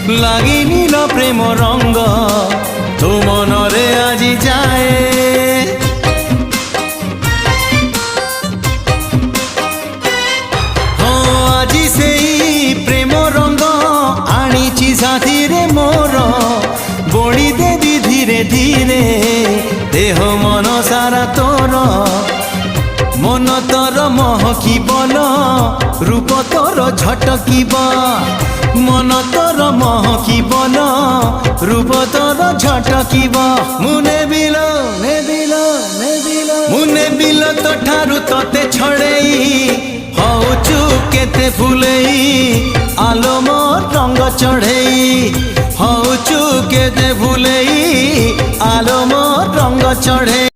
লাগিনি ল প্রেম রঙ্গ তো মনরে আজি যায় আজি সেই প্রেম রঙ্গ আনিছি সাথীরে মোর বড়ি দেবি ধীরে ধীরে দেহ মন সারা তোর মন তোর মহকিবল রূপ তোর ঝটকিব মন তোর মহকিবল রূপ তোর ঝটকিব মুনে বিল মুনে বিল তো ঠারু তোতে ছড়েই হউচু কেতে ফুলেই আলো মোর রঙ্গ চढ़ेई হউচু কেতে ফুলেই আলো মোর রঙ্গ চढ़ेई।